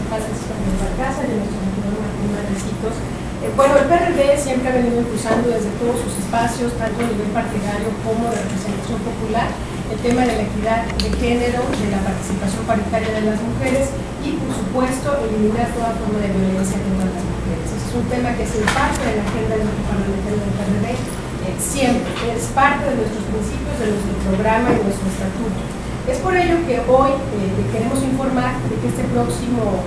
Francisco Alcázar y nuestro regidor Martín Madrecitos. Bueno, el PRD siempre ha venido impulsando desde todos sus espacios, tanto a nivel partidario como de representación popular, el tema de la equidad de género, de la participación paritaria de las mujeres y, por supuesto, eliminar toda forma de violencia contra las mujeres. Ese es un tema que es parte de la agenda del grupo parlamentario del PRD, siempre, es parte de nuestros principios, de nuestro programa y nuestro estatuto. Es por ello que hoy queremos informar de que este próximo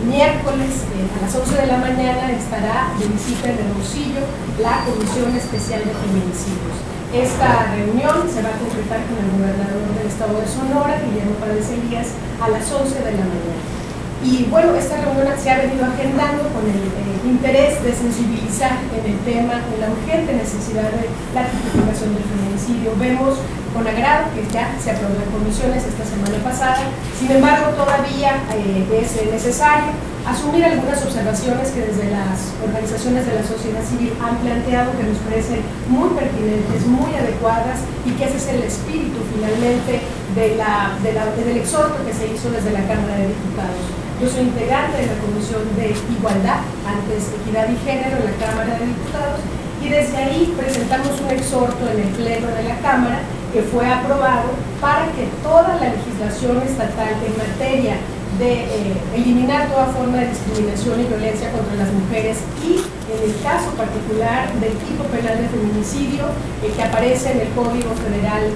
miércoles a las 11 de la mañana estará de visita en Hermosillo la Comisión Especial de Feminicidios. Esta reunión se va a concretar con el gobernador del estado de Sonora, Guillermo Párez Elías, a las 11 de la mañana. Y bueno, esta reunión se ha venido agendando con el interés de sensibilizar en el tema, en la urgente necesidad de la tipificación del feminicidio. Vemos con agrado que ya se aprobó en comisiones esta semana pasada, sin embargo todavía es necesario asumir algunas observaciones que desde las organizaciones de la sociedad civil han planteado, que nos parecen muy pertinentes, muy adecuadas, y que ese es el espíritu finalmente del exhorto que se hizo desde la Cámara de Diputados. Yo soy integrante de la Comisión de Igualdad, antes Equidad y Género, en la Cámara de Diputados, y desde ahí presentamos un exhorto en el Pleno de la Cámara que fue aprobado para que toda la legislación estatal en materia de eliminar toda forma de discriminación y violencia contra las mujeres y en el caso particular del tipo penal de feminicidio que aparece en el Código Federal,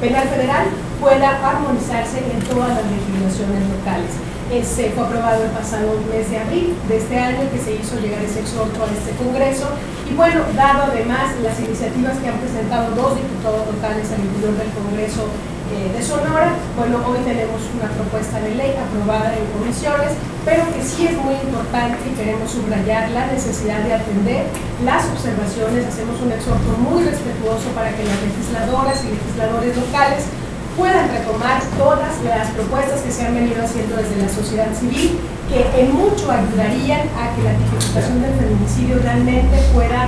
Penal Federal, pueda armonizarse en todas las legislaciones locales. Fue aprobado el pasado mes de abril de este año, que se hizo llegar ese exhorto a este Congreso, y bueno, dado además las iniciativas que han presentado dos diputados locales al interior del Congreso de Sonora, bueno, hoy tenemos una propuesta de ley aprobada en comisiones, pero que sí es muy importante y queremos subrayar la necesidad de atender las observaciones. Hacemos un exhorto muy respetuoso para que las legisladoras y legisladores locales puedan retomar todas las propuestas que se han venido haciendo desde la sociedad civil, que en mucho ayudarían a que la tipificación del feminicidio realmente pueda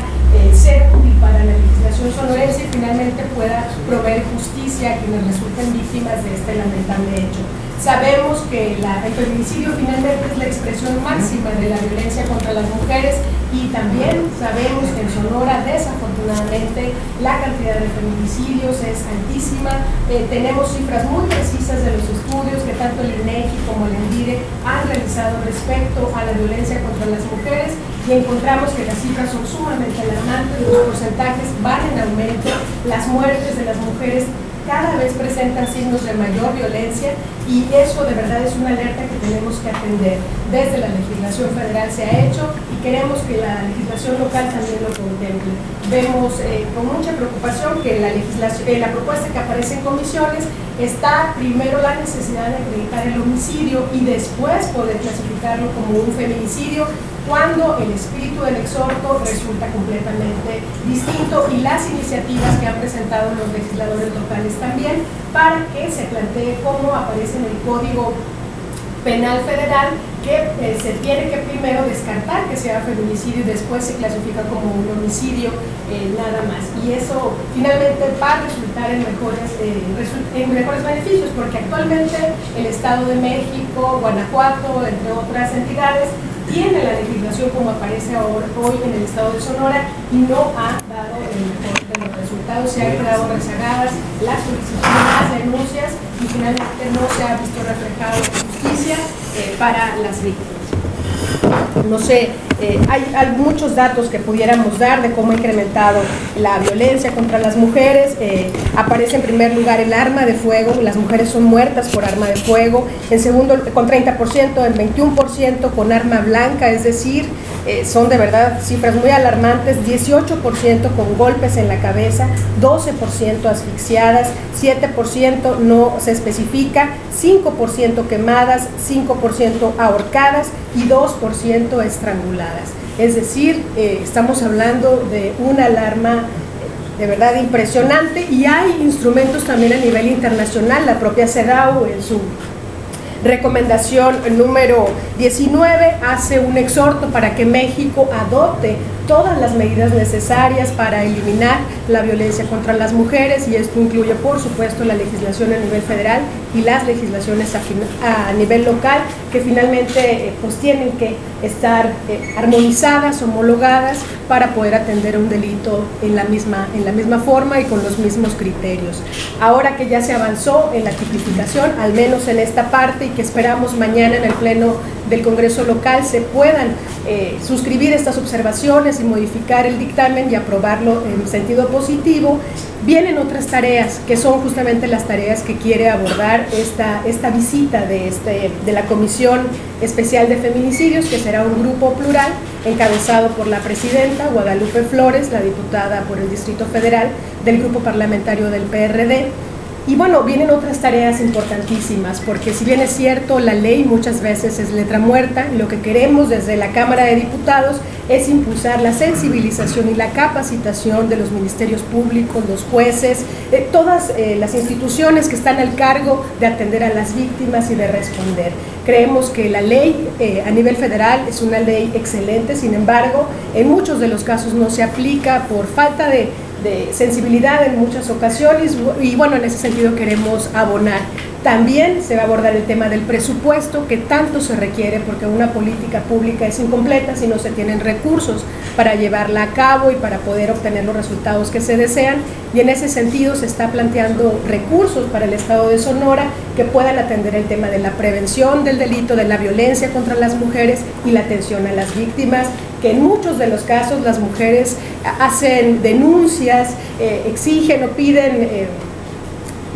ser útil para la legislación sonorense y finalmente pueda proveer justicia a quienes resulten víctimas de este lamentable hecho. Sabemos que el feminicidio finalmente es la expresión máxima de la violencia contra las mujeres, y también sabemos que en Sonora, desafortunadamente, la cantidad de feminicidios es altísima. Tenemos cifras muy precisas de los estudios que tanto el INEGI como el ENVIDE han realizado respecto a la violencia contra las mujeres, y encontramos que las cifras son sumamente alarmantes, los porcentajes van en aumento, las muertes de las mujeres cada vez presentan signos de mayor violencia, y eso de verdad es una alerta que tenemos que atender. Desde la legislación federal se ha hecho y queremos que la legislación local también lo contemple. Vemos con mucha preocupación que la propuesta que aparece en comisiones está primero la necesidad de acreditar el homicidio y después poder clasificarlo como un feminicidio, cuando el espíritu del exhorto resulta completamente distinto, y las iniciativas que han presentado los legisladores locales también, para que se plantee cómo aparece en el Código Penal Federal, que se tiene que primero descartar que sea feminicidio y después se clasifica como un homicidio, nada más. Y eso finalmente va a resultar en mejores beneficios, porque actualmente el Estado de México, Guanajuato, entre otras entidades, tiene la legislación como aparece hoy en el estado de Sonora, y no ha dado el mejor de los resultados. Se han quedado rezagadas las solicitudes, las denuncias, y finalmente no se ha visto reflejado justicia para las víctimas. No sé, hay muchos datos que pudiéramos dar de cómo ha incrementado la violencia contra las mujeres. Aparece en primer lugar el arma de fuego, las mujeres son muertas por arma de fuego, en segundo con 30%, en 21% con arma blanca, es decir, son de verdad cifras muy alarmantes. 18% con golpes en la cabeza, 12% asfixiadas, 7% no se especifica, 5% quemadas, 5% ahorcadas y 2% estranguladas. Es decir, estamos hablando de una alarma de verdad impresionante, y hay instrumentos también a nivel internacional. La propia CEDAW en su recomendación número 19 hace un exhorto para que México adopte todas las medidas necesarias para eliminar la violencia contra las mujeres, y esto incluye, por supuesto, la legislación a nivel federal y las legislaciones a nivel local, que finalmente pues tienen que estar armonizadas, homologadas, para poder atender un delito en la misma forma y con los mismos criterios. Ahora que ya se avanzó en la tipificación, al menos en esta parte, y que esperamos mañana en el Pleno del Congreso local se puedan suscribir estas observaciones y modificar el dictamen y aprobarlo en sentido positivo, vienen otras tareas, que son justamente las tareas que quiere abordar esta visita de la Comisión Especial de Feminicidios, que será un grupo plural encabezado por la presidenta Guadalupe Flores, la diputada por el Distrito Federal del Grupo Parlamentario del PRD. Y bueno, vienen otras tareas importantísimas, porque si bien es cierto, la ley muchas veces es letra muerta, y lo que queremos desde la Cámara de Diputados es impulsar la sensibilización y la capacitación de los ministerios públicos, los jueces, todas las instituciones que están al cargo de atender a las víctimas y de responder. Creemos que la ley a nivel federal es una ley excelente, sin embargo, en muchos de los casos no se aplica por falta de sensibilidad en muchas ocasiones, y bueno, en ese sentido queremos abonar. También se va a abordar el tema del presupuesto, que tanto se requiere, porque una política pública es incompleta si no se tienen recursos para llevarla a cabo y para poder obtener los resultados que se desean, y en ese sentido se está planteando recursos para el Estado de Sonora que puedan atender el tema de la prevención del delito, de la violencia contra las mujeres y la atención a las víctimas, que en muchos de los casos las mujeres hacen denuncias, exigen o piden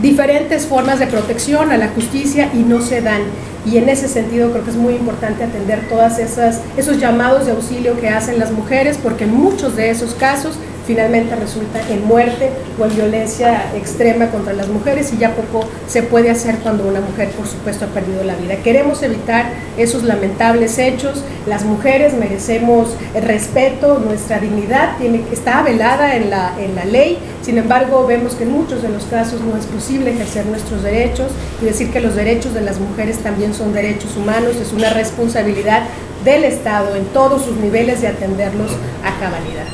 diferentes formas de protección a la justicia y no se dan. Y en ese sentido creo que es muy importante atender todas esos llamados de auxilio que hacen las mujeres, porque en muchos de esos casos finalmente resulta en muerte o en violencia extrema contra las mujeres, y ya poco se puede hacer cuando una mujer, por supuesto, ha perdido la vida. Queremos evitar esos lamentables hechos. Las mujeres merecemos el respeto, nuestra dignidad está velada en la ley. Sin embargo, vemos que en muchos de los casos no es posible ejercer nuestros derechos, y decir que los derechos de las mujeres también son derechos humanos es una responsabilidad del Estado en todos sus niveles de atenderlos a cabalidad.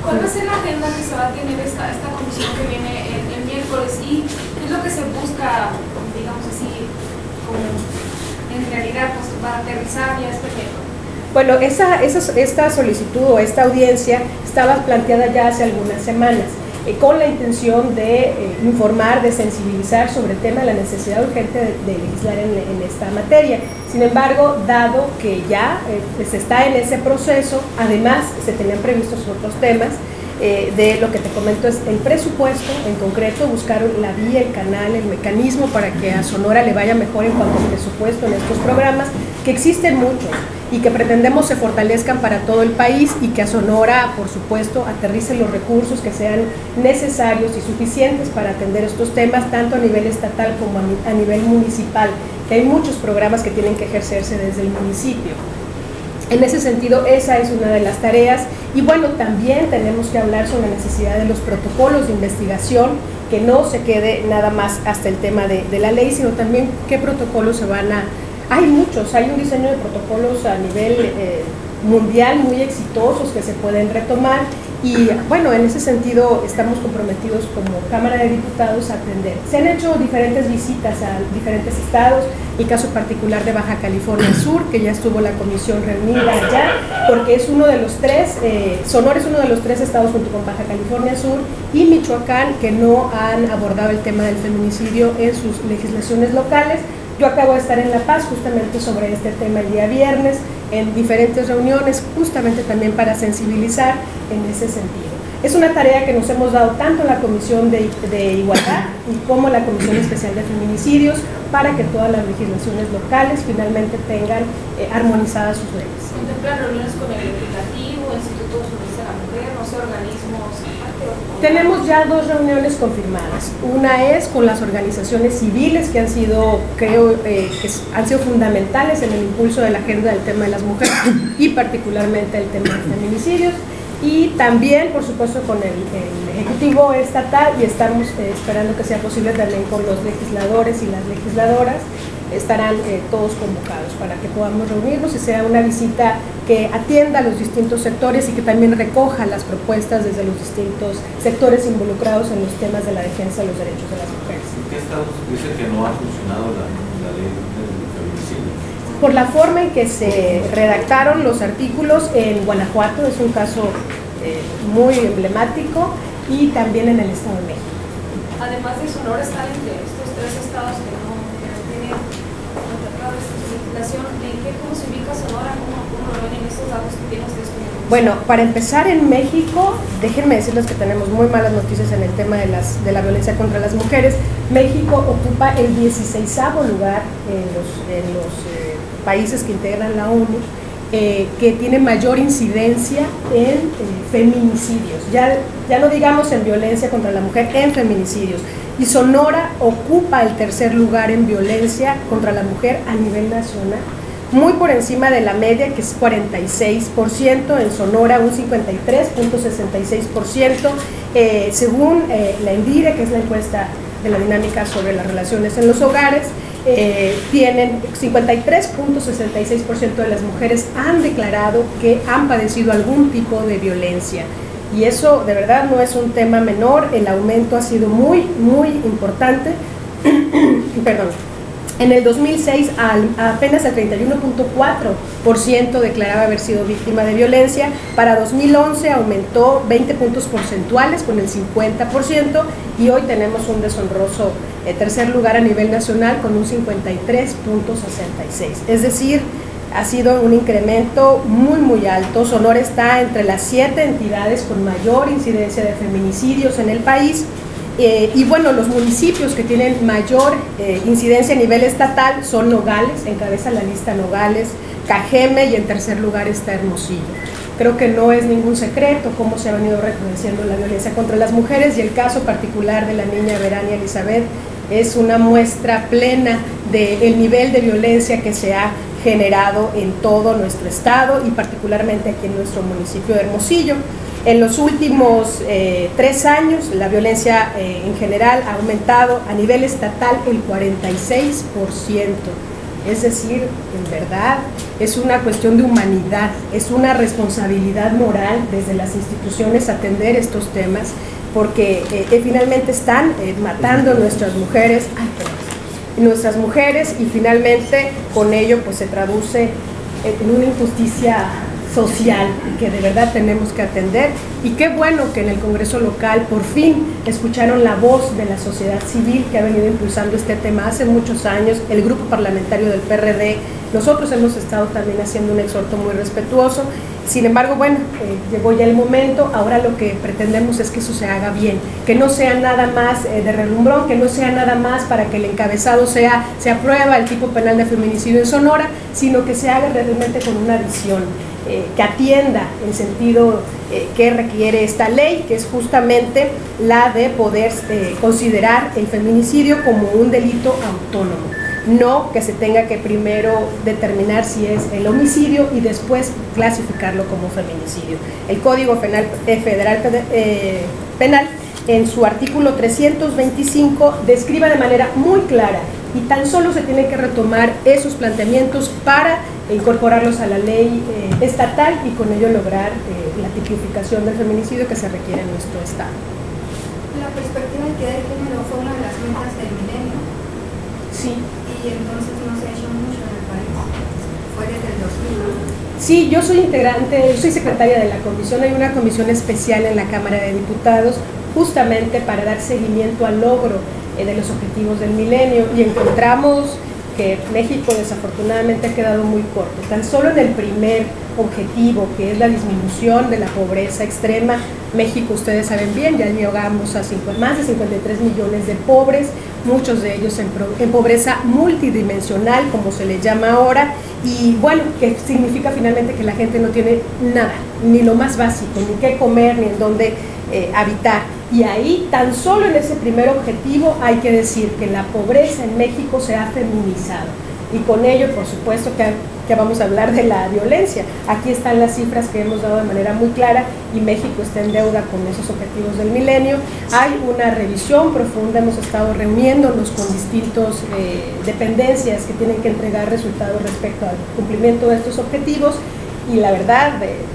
¿Cuál va a ser la agenda que se va a tener esta comisión que viene el miércoles, y qué es lo que se busca, digamos así, como en realidad, pues, para aterrizar ya este tema? Bueno, esta solicitud o esta audiencia estaba planteada ya hace algunas semanas, con la intención de informar, de sensibilizar sobre el tema de la necesidad urgente de legislar en esta materia. Sin embargo, dado que ya se está en ese proceso, además se tenían previstos otros temas, de lo que te comento es el presupuesto, en concreto buscar la vía, el canal, el mecanismo para que a Sonora le vaya mejor en cuanto al presupuesto en estos programas, que existen muchos y que pretendemos se fortalezcan para todo el país, y que a Sonora, por supuesto, aterricen los recursos que sean necesarios y suficientes para atender estos temas, tanto a nivel estatal como a nivel municipal, que hay muchos programas que tienen que ejercerse desde el municipio. En ese sentido, esa es una de las tareas. Y bueno, también tenemos que hablar sobre la necesidad de los protocolos de investigación, que no se quede nada más hasta el tema de la ley, sino también qué protocolos se van a... Hay muchos, hay un diseño de protocolos a nivel mundial muy exitosos que se pueden retomar, y bueno, en ese sentido estamos comprometidos como Cámara de Diputados a atender. Se han hecho diferentes visitas a diferentes estados, el caso particular de Baja California Sur, que ya estuvo la comisión reunida allá, porque es uno de los tres, Sonora es uno de los tres estados junto con Baja California Sur y Michoacán que no han abordado el tema del feminicidio en sus legislaciones locales. Yo acabo de estar en La Paz justamente sobre este tema el día viernes, en diferentes reuniones, justamente también para sensibilizar en ese sentido. Es una tarea que nos hemos dado tanto la Comisión de Igualdad como la Comisión Especial de Feminicidios, para que todas las legislaciones locales finalmente tengan armonizadas sus leyes. ¿Contemplan reuniones con el Legislativo, Instituto de Justicia de la Mujer, no sé, organismos? Tenemos ya 2 reuniones confirmadas. Una es con las organizaciones civiles que han sido, creo, que han sido fundamentales en el impulso de la agenda del tema de las mujeres y particularmente el tema de feminicidios. Y también, por supuesto, con el Ejecutivo Estatal, y estamos esperando que sea posible también con los legisladores y las legisladoras, estarán todos convocados para que podamos reunirnos y sea una visita que atienda a los distintos sectores y que también recoja las propuestas desde los distintos sectores involucrados en los temas de la defensa de los derechos de las mujeres. ¿En qué estados dice que no ha funcionado la ley del feminicidio? Por la forma en que se redactaron los artículos en Guanajuato, es un caso muy emblemático, y también en el Estado de México. Además de Sonora, están entre estos tres estados que no tienen tratado esta legislación. ¿Cómo se ubica Sonora? ¿Cómo lo ven en estos datos que tienen ustedes? Bueno, para empezar, en México, déjenme decirles que tenemos muy malas noticias en el tema de la violencia contra las mujeres. México ocupa el 16º lugar en los países que integran la ONU, que tiene mayor incidencia en feminicidios, ya no digamos en violencia contra la mujer, en feminicidios. Y Sonora ocupa el 3er lugar en violencia contra la mujer a nivel nacional, muy por encima de la media, que es 46%, en Sonora un 53.66%, según la ENDIRE, que es la encuesta de la dinámica sobre las relaciones en los hogares. Tienen 53.66% de las mujeres han declarado que han padecido algún tipo de violencia, y eso de verdad no es un tema menor. El aumento ha sido muy importante. Perdón. En el 2006 apenas el 31.4% declaraba haber sido víctima de violencia. Para 2011 aumentó 20 puntos porcentuales con el 50%, y hoy tenemos un deshonroso 3er lugar a nivel nacional con un 53.66%. Es decir, ha sido un incremento muy alto. Sonora está entre las 7 entidades con mayor incidencia de feminicidios en el país. Y bueno, los municipios que tienen mayor incidencia a nivel estatal son Nogales, encabeza la lista Nogales, Cajeme, y en 3er lugar está Hermosillo. Creo que no es ningún secreto cómo se ha venido recrudeciendo la violencia contra las mujeres, y el caso particular de la niña Verania Elizabeth es una muestra plena del nivel de violencia que se ha generado en todo nuestro estado y particularmente aquí en nuestro municipio de Hermosillo. En los últimos 3 años, la violencia en general ha aumentado a nivel estatal el 46%. Es decir, en verdad, es una cuestión de humanidad, es una responsabilidad moral desde las instituciones atender estos temas, porque finalmente están matando a nuestras mujeres, y finalmente con ello pues se traduce en una injusticia social que de verdad tenemos que atender. Y qué bueno que en el Congreso local por fin escucharon la voz de la sociedad civil que ha venido impulsando este tema hace muchos años. El grupo parlamentario del PRD, nosotros hemos estado también haciendo un exhorto muy respetuoso. Sin embargo, bueno, llegó ya el momento. Ahora lo que pretendemos es que eso se haga bien, que no sea nada más de relumbrón, que no sea nada más para que el encabezado se aprueba el tipo penal de feminicidio en Sonora, sino que se haga realmente con una visión que atienda el sentido que requiere esta ley, que es justamente la de poder considerar el feminicidio como un delito autónomo, no que se tenga que primero determinar si es el homicidio y después clasificarlo como feminicidio. El Código Federal Penal, en su artículo 325, describe de manera muy clara, y tan solo se tienen que retomar esos planteamientos para incorporarlos a la ley estatal y con ello lograr la tipificación del feminicidio que se requiere en nuestro estado. La perspectiva de equidad de género fue una de las metas del milenio. Sí. Y entonces no se ha hecho mucho en el país. Fue desde el 2000. Sí, yo soy integrante, soy secretaria de la comisión. Hay una comisión especial en la Cámara de Diputados justamente para dar seguimiento al logro de los objetivos del milenio, y encontramos que México desafortunadamente ha quedado muy corto. Tan solo en el primer objetivo, que es la disminución de la pobreza extrema, México, ustedes saben bien, ya llegamos a más de 53 millones de pobres, muchos de ellos en pobreza multidimensional, como se les llama ahora, y bueno, que significa finalmente que la gente no tiene nada, ni lo más básico, ni qué comer, ni en dónde habitar. Y ahí, tan solo en ese primer objetivo, hay que decir que la pobreza en México se ha feminizado. y con ello, por supuesto, que vamos a hablar de la violencia. Aquí están las cifras que hemos dado de manera muy clara y México está en deuda con esos objetivos del milenio. Hay una revisión profunda, hemos estado reuniéndonos con distintas dependencias que tienen que entregar resultados respecto al cumplimiento de estos objetivos y la verdad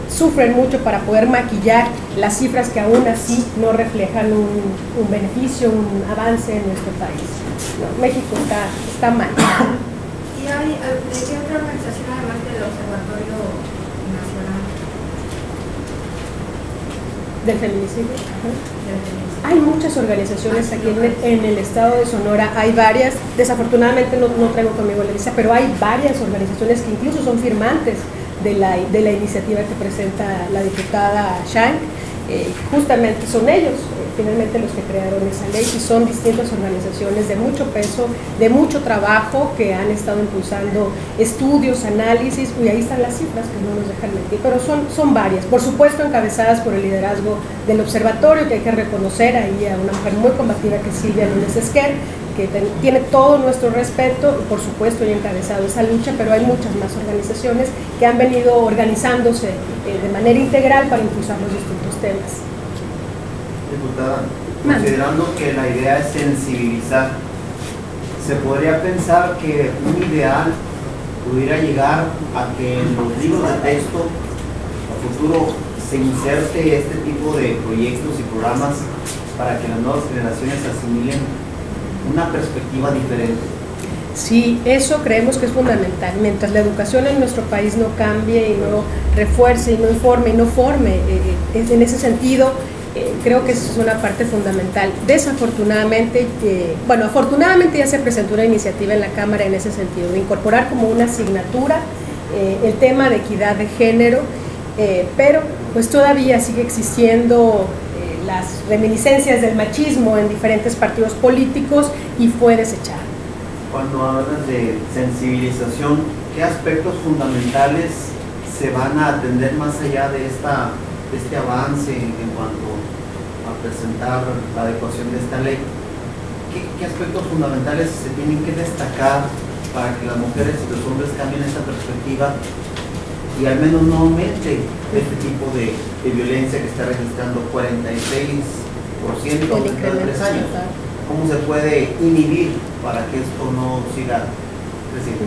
sufren mucho para poder maquillar las cifras que aún así no reflejan un beneficio, un avance en nuestro país. No, México está mal. ¿Y hay de qué otra organización además del Observatorio Nacional del Feminicidio? Hay muchas organizaciones aquí en el estado de Sonora, hay varias, desafortunadamente no traigo conmigo la lista, pero hay varias organizaciones que incluso son firmantes de la iniciativa que presenta la diputada Shank. Justamente son ellos finalmente los que crearon esa ley y son distintas organizaciones de mucho peso, de mucho trabajo que han estado impulsando estudios, análisis y ahí están las cifras que no nos dejan mentir, pero son varias, por supuesto encabezadas por el liderazgo del observatorio, que hay que reconocer ahí a una mujer muy combativa que es Silvia Núñez Esquer, que tiene todo nuestro respeto y por supuesto he encabezado esa lucha, pero hay muchas más organizaciones que han venido organizándose de manera integral para impulsar los distintos temas. Diputada, considerando que la idea es sensibilizar, ¿se podría pensar que un ideal pudiera llegar a que en los libros de texto a futuro se inserte este tipo de proyectos y programas para que las nuevas generaciones asimilen una perspectiva diferente? Sí, eso creemos que es fundamental. Mientras la educación en nuestro país no cambie y no refuerce y no informe y no forme, en ese sentido creo que eso es una parte fundamental. Desafortunadamente, afortunadamente ya se presentó una iniciativa en la Cámara en ese sentido, de incorporar como una asignatura el tema de equidad de género, pero pues todavía sigue existiendo las reminiscencias del machismo en diferentes partidos políticos y fue desechada. Cuando hablas de sensibilización, ¿qué aspectos fundamentales se van a atender más allá de este avance en cuanto a presentar la adecuación de esta ley? ¿Qué aspectos fundamentales se tienen que destacar para que las mujeres y los hombres cambien esta perspectiva y al menos no aumente este tipo de violencia que está registrando 46% dentro de 3 años? ¿Cómo se puede inhibir para que esto no siga creciendo?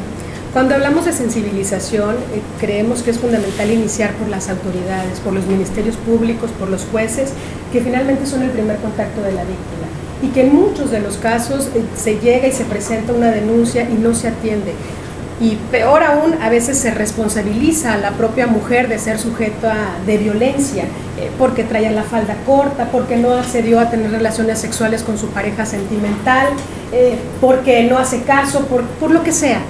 Cuando hablamos de sensibilización, creemos que es fundamental iniciar por las autoridades, por los ministerios públicos, por los jueces, que finalmente son el primer contacto de la víctima. Y que en muchos de los casos se llega y se presenta una denuncia y no se atiende. Y peor aún, a veces se responsabiliza a la propia mujer de ser sujeta de violencia, porque traía la falda corta, porque no accedió a tener relaciones sexuales con su pareja sentimental, porque no hace caso, por lo que sea.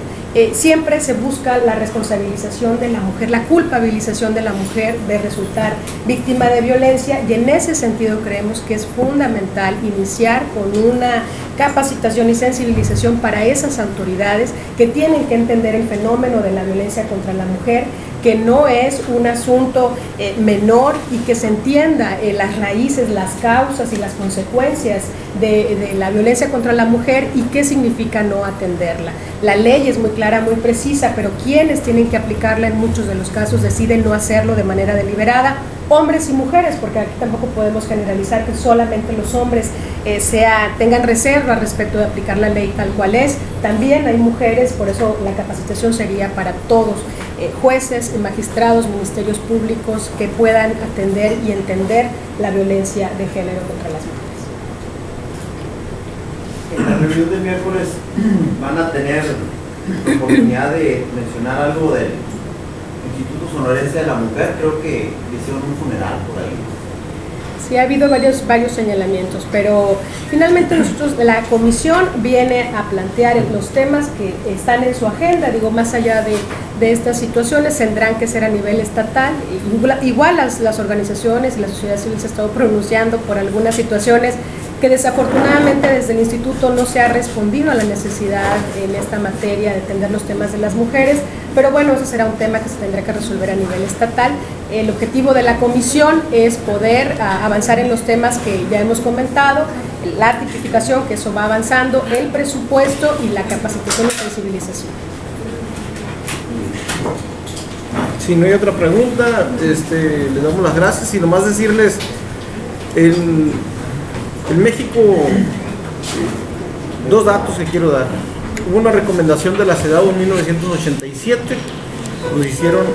Siempre se busca la responsabilización de la mujer, la culpabilización de la mujer de resultar víctima de violencia y en ese sentido creemos que es fundamental iniciar con una capacitación y sensibilización para esas autoridades que tienen que entender el fenómeno de la violencia contra la mujer, que no es un asunto menor y que se entienda las raíces, las causas y las consecuencias de la violencia contra la mujer y qué significa no atenderla. La ley es muy clara, muy precisa, pero quienes tienen que aplicarla en muchos de los casos deciden no hacerlo de manera deliberada, hombres y mujeres, porque aquí tampoco podemos generalizar que solamente los hombres tengan reserva respecto de aplicar la ley tal cual es. También hay mujeres, por eso la capacitación sería para todos, jueces, magistrados, ministerios públicos que puedan atender y entender la violencia de género contra las mujeres. En la reunión del miércoles van a tener la oportunidad de mencionar algo del Instituto Sonorense de la Mujer. Creo que hicieron un funeral por ahí. Sí, ha habido varios señalamientos, pero finalmente la comisión viene a plantear los temas que están en su agenda, digo, más allá de estas situaciones, tendrán que ser a nivel estatal. Igual las organizaciones y la sociedad civil se ha estado pronunciando por algunas situaciones que desafortunadamente desde el instituto no se ha respondido a la necesidad en esta materia de atender los temas de las mujeres, pero bueno, ese será un tema que se tendrá que resolver a nivel estatal. El objetivo de la comisión es poder avanzar en los temas que ya hemos comentado, la tipificación, que eso va avanzando, el presupuesto y la capacitación y sensibilización. Si no hay otra pregunta, les damos las gracias y nomás decirles, en México, dos datos que quiero dar. Hubo una recomendación de la CEDAW en 1987, nos hicieron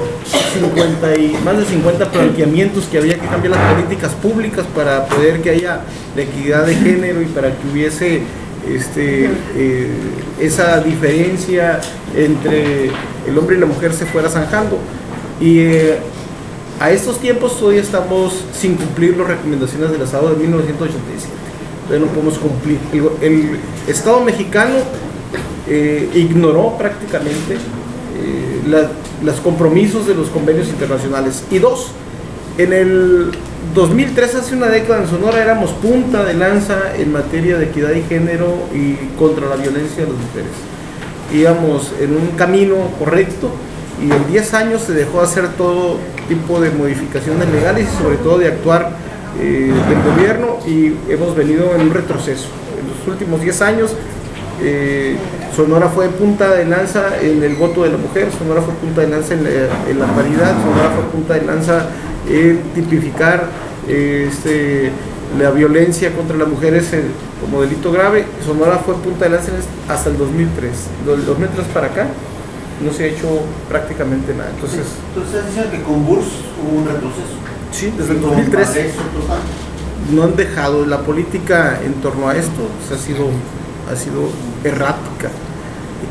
más de 50 planteamientos que había que cambiar las políticas públicas para poder que haya la equidad de género y para que hubiese esa diferencia entre el hombre y la mujer se fuera zanjando. Y a estos tiempos todavía estamos sin cumplir las recomendaciones de la CEDAW de 1987. Todavía no podemos cumplir. El Estado mexicano ignoró prácticamente los compromisos de los convenios internacionales. Y dos, en el 2003, hace una década, en Sonora éramos punta de lanza en materia de equidad de género y contra la violencia de las mujeres. Íbamos en un camino correcto y en 10 años se dejó de hacer todo tipo de modificaciones legales y sobre todo de actuar del gobierno, y hemos venido en un retroceso. En los últimos 10 años Sonora fue punta de lanza en el voto de la mujer, Sonora fue punta de lanza en la paridad, Sonora fue punta de lanza en tipificar la violencia contra las mujeres como delito grave. Sonora fue punta de lanza hasta el 2003. Del 2003 para acá no se ha hecho prácticamente nada. Entonces dicen que con BURS hubo un retroceso. Sí, desde el 2003 no han dejado. La política en torno a esto ha sido errática,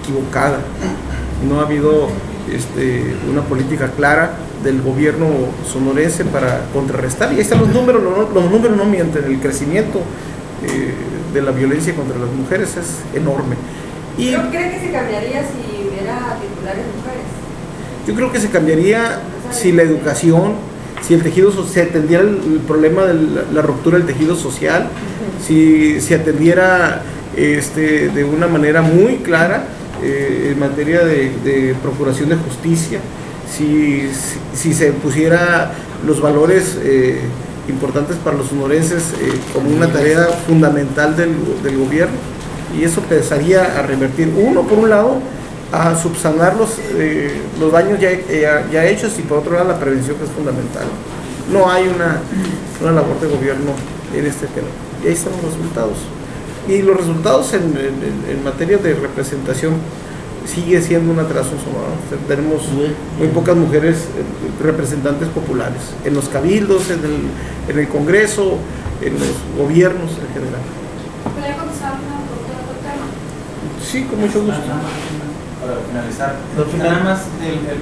equivocada. No ha habido una política clara del gobierno sonorense para contrarrestar, y ahí están los números no mienten. El crecimiento de la violencia contra las mujeres es enorme. Y ¿no cree que se cambiaría si hubiera titulares mujeres? yo creo que se cambiaría si la educación, si el tejido se atendiera el problema de la ruptura del tejido social, si se atendiera de una manera muy clara en materia de procuración de justicia, si se pusiera los valores importantes para los sonorenses como una tarea fundamental del gobierno, y eso empezaría a revertir, por un lado, a subsanar los daños ya hechos, y por otro lado la prevención, que es fundamental. No hay una labor de gobierno en este tema, y ahí están los resultados. Y los resultados en materia de representación sigue siendo un atraso en Sonora. Tenemos muy pocas mujeres representantes populares en los cabildos, en el Congreso, en los gobiernos en general. ¿Podría contestar una pregunta de otro tema? Sí, con mucho gusto. Para finalizar, nada más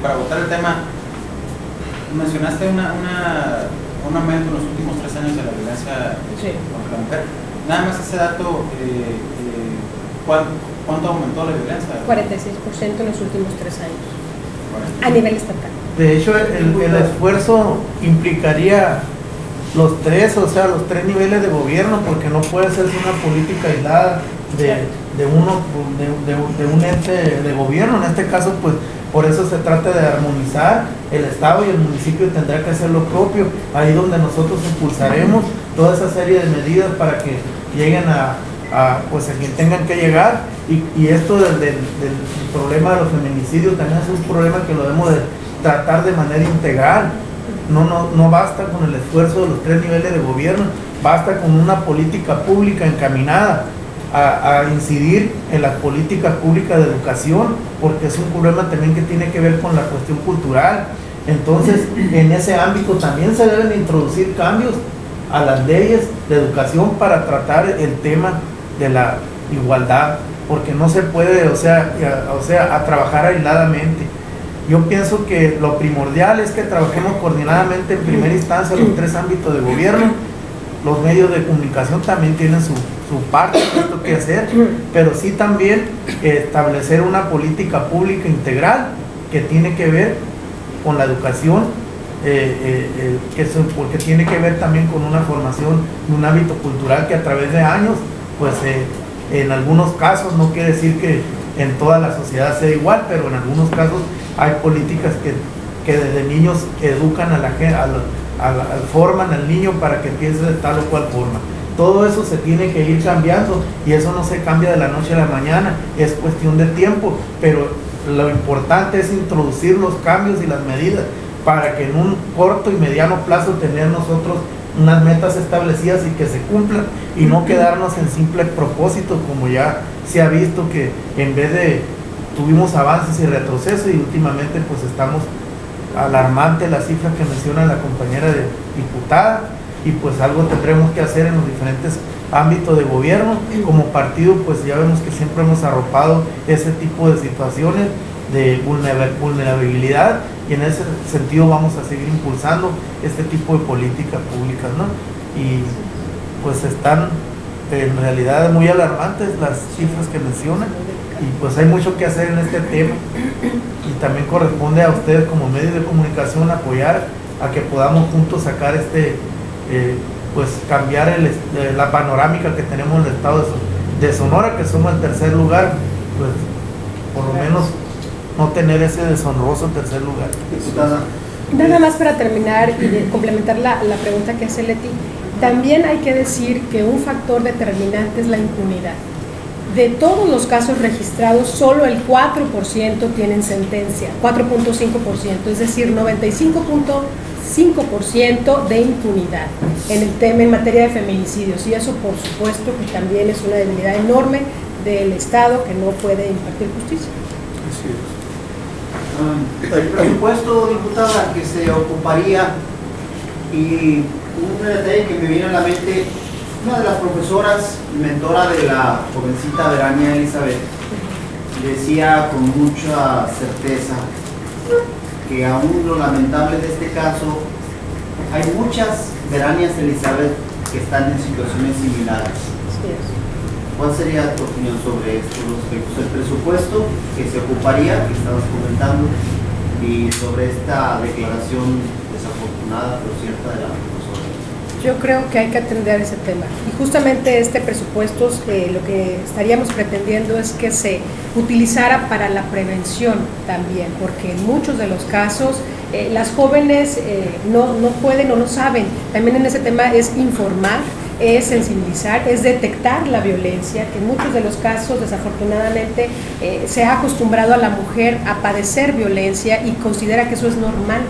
para votar el tema, mencionaste un aumento en los últimos 3 años de la violencia contra la mujer. Nada más ese dato, ¿cuánto aumentó la violencia? 46% en los últimos 3 años, a nivel estatal. De hecho, el esfuerzo implicaría los tres niveles de gobierno, porque no puede ser una política aislada de un ente de gobierno. En este caso, pues, por eso se trata de armonizar. El Estado y el municipio tendrá que hacer lo propio. Ahí donde nosotros impulsaremos toda esa serie de medidas para que lleguen a quien tengan que llegar. Y esto del problema de los feminicidios también es un problema que lo debemos de tratar de manera integral. No basta con el esfuerzo de los 3 niveles de gobierno, basta con una política pública encaminada a incidir en las políticas públicas de educación, porque es un problema también que tiene que ver con la cuestión cultural. Entonces, en ese ámbito también se deben introducir cambios a las leyes de educación para tratar el tema de la igualdad, porque no se puede, a trabajar aisladamente. Yo pienso que lo primordial es que trabajemos coordinadamente en primera instancia los 3 ámbitos de gobierno. Los medios de comunicación también tienen su parte de esto que hacer, pero sí también establecer una política pública integral que tiene que ver con la educación, porque tiene que ver también con una formación y un hábito cultural que a través de años, pues en algunos casos, no quiere decir que en toda la sociedad sea igual, pero en algunos casos hay políticas que desde niños educan forman al niño para que piense de tal o cual forma. Todo eso se tiene que ir cambiando, y eso no se cambia de la noche a la mañana, es cuestión de tiempo, pero lo importante es introducir los cambios y las medidas para que en un corto y mediano plazo tener nosotros unas metas establecidas y que se cumplan y no quedarnos en simple propósito, como ya se ha visto que en vez de tuvimos avances y retrocesos, y últimamente pues estamos alarmante la cifra que menciona la compañera diputada, y pues algo tendremos que hacer en los diferentes ámbitos de gobierno. Como partido pues ya vemos que siempre hemos arropado ese tipo de situaciones de vulnerabilidad, y en ese sentido vamos a seguir impulsando este tipo de políticas públicas, ¿no? Y pues están en realidad muy alarmantes las cifras que mencionan, y pues hay mucho que hacer en este tema, y también corresponde a ustedes como medios de comunicación apoyar a que podamos juntos sacar pues cambiar la panorámica que tenemos en el estado de Sonora, que somos el tercer lugar, pues por lo menos no tener ese deshonroso tercer lugar. Nada más para terminar y complementar la pregunta que hace Leti, también hay que decir que un factor determinante es la impunidad. De todos los casos registrados, solo el 4% tienen sentencia, 4.5%, es decir, 95.5% de impunidad en el tema en materia de feminicidios, y eso por supuesto que también es una debilidad enorme del Estado, que no puede impartir justicia. Así es. El presupuesto, diputada, que se ocuparía, y un detalle que me viene a la mente, una de las profesoras, mentora de la jovencita Verania Elizabeth, decía con mucha certeza que aún lo lamentable de este caso, hay muchas Veranias Elizabeth que están en situaciones similares. ¿Cuál sería tu opinión sobre estos aspectos? El presupuesto que se ocuparía, que estabas comentando, y sobre esta declaración desafortunada pero cierta de la profesora. Yo creo que hay que atender ese tema, y justamente este presupuesto lo que estaríamos pretendiendo es que se utilizara para la prevención también, porque en muchos de los casos las jóvenes no pueden o no saben. También en ese tema es informar, es sensibilizar, es detectar la violencia, que en muchos de los casos desafortunadamente se ha acostumbrado a la mujer a padecer violencia y considera que eso es normal.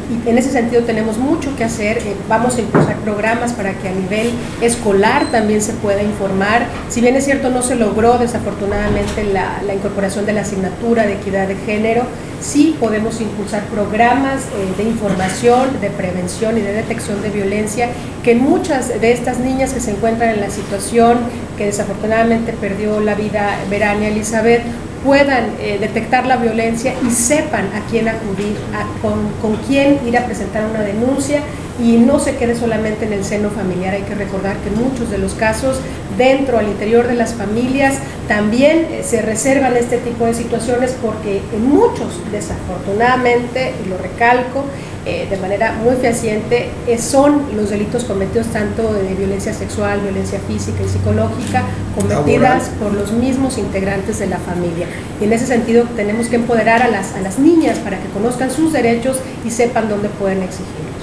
Y en ese sentido tenemos mucho que hacer. Vamos a impulsar programas para que a nivel escolar también se pueda informar. Si bien es cierto no se logró desafortunadamente la incorporación de la asignatura de equidad de género, sí podemos impulsar programas de información, de prevención y de detección de violencia, que muchas de estas niñas que se encuentran en la situación que desafortunadamente perdió la vida Verania Elizabeth, puedan detectar la violencia y sepan a quién acudir, con quién ir a presentar una denuncia, y no se quede solamente en el seno familiar. Hay que recordar que en muchos de los casos, dentro, al interior de las familias, también se reservan este tipo de situaciones, porque en muchos, desafortunadamente, y lo recalco de manera muy fehaciente, son los delitos cometidos tanto de violencia sexual, violencia física y psicológica, cometidas por los mismos integrantes de la familia. Y en ese sentido tenemos que empoderar a las niñas para que conozcan sus derechos y sepan dónde pueden exigirlos.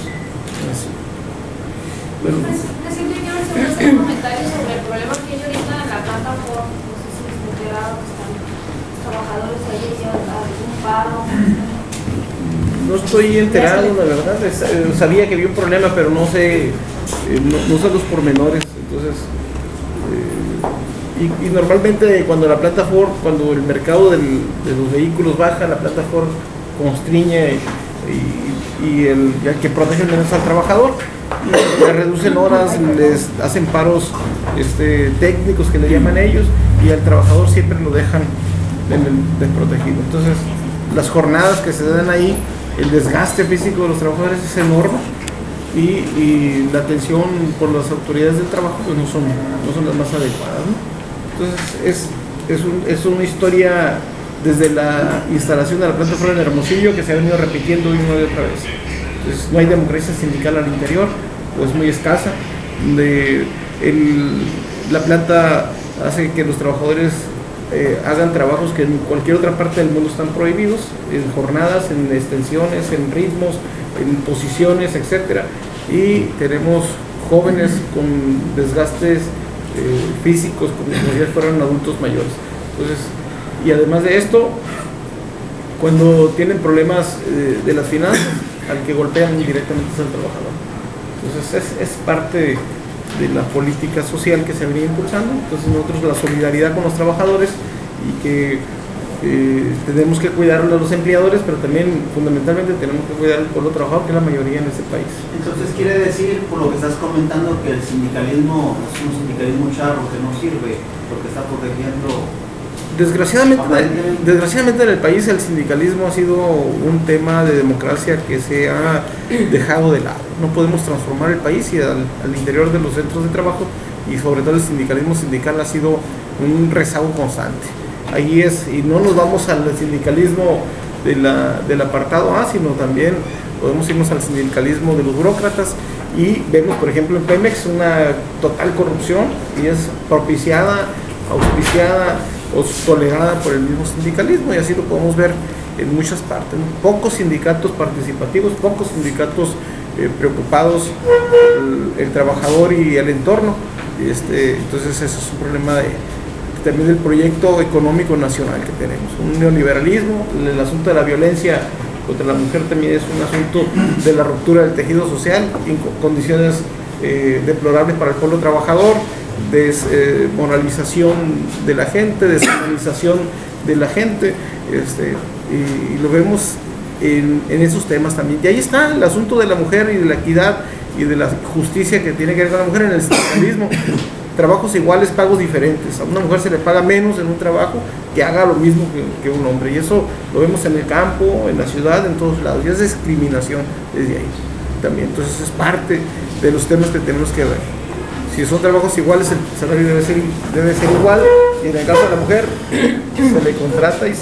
Bueno. Siempre quiero hacer un comentario sobre el problema que hay ahorita en la planta Ford. No sé si les enterado que están los trabajadores ahí ya algún paro. No estoy enterado, la verdad. Sabía que había un problema, pero no sé los pormenores. Entonces, y normalmente cuando la planta Ford, cuando el mercado de los vehículos baja, la planta Ford constriñe y ya que protegen menos al trabajador, le reducen horas, les hacen paros técnicos que le llaman ellos, y al trabajador siempre lo dejan desprotegido. Entonces, las jornadas que se dan ahí, el desgaste físico de los trabajadores es enorme, y la atención por las autoridades del trabajo pues no son las más adecuadas, ¿no? Entonces es una historia desde la instalación de la planta Ford en Hermosillo que se ha venido repitiendo una y otra vez. Entonces no hay democracia sindical al interior, pues muy escasa. La planta hace que los trabajadores hagan trabajos que en cualquier otra parte del mundo están prohibidos, en jornadas, en extensiones, en ritmos, en posiciones, etcétera. Y tenemos jóvenes con desgastes físicos como si ya fueran adultos mayores. Entonces, y además de esto, cuando tienen problemas de las finanzas, al que golpean directamente es el trabajador. Entonces es parte de la política social que se venía impulsando. Entonces nosotros la solidaridad con los trabajadores y que tenemos que cuidar a los empleadores, pero también fundamentalmente tenemos que cuidar al pueblo trabajador, que es la mayoría en este país. Entonces quiere decir, por lo que estás comentando, que el sindicalismo es un sindicalismo charro que no sirve porque está protegiendo. Desgraciadamente en el país el sindicalismo ha sido un tema de democracia que se ha dejado de lado. No podemos transformar el país y al interior de los centros de trabajo, y sobre todo el sindicalismo sindical ha sido un rezago constante. Ahí es, y no nos vamos al sindicalismo del apartado A, sino también podemos irnos al sindicalismo de los burócratas, y vemos por ejemplo en Pemex una total corrupción, y es propiciada, auspiciada o tolerada por el mismo sindicalismo, y así lo podemos ver en muchas partes. Pocos sindicatos participativos, pocos sindicatos preocupados por el trabajador y el entorno. Entonces ese es un problema también del proyecto económico nacional que tenemos, un neoliberalismo. El asunto de la violencia contra la mujer también es un asunto de la ruptura del tejido social, en condiciones deplorables para el pueblo trabajador, desmoralización de la gente, deshumanización de la gente, y lo vemos en esos temas también. Y ahí está el asunto de la mujer y de la equidad y de la justicia que tiene que ver con la mujer en el sindicalismo. Trabajos iguales, pagos diferentes. A una mujer se le paga menos en un trabajo que haga lo mismo que un hombre, y eso lo vemos en el campo, en la ciudad, en todos lados, y es discriminación desde ahí también. Entonces es parte de los temas que tenemos que ver. Si son trabajos iguales, el salario debe ser igual, y en el caso de la mujer se le contrata y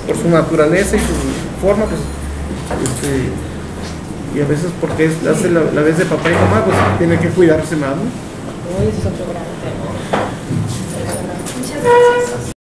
por su naturaleza y su forma, pues, y a veces porque hace la vez de papá y mamá, pues tiene que cuidarse más, ¿no? Ese es otro gran tema. Muchas gracias.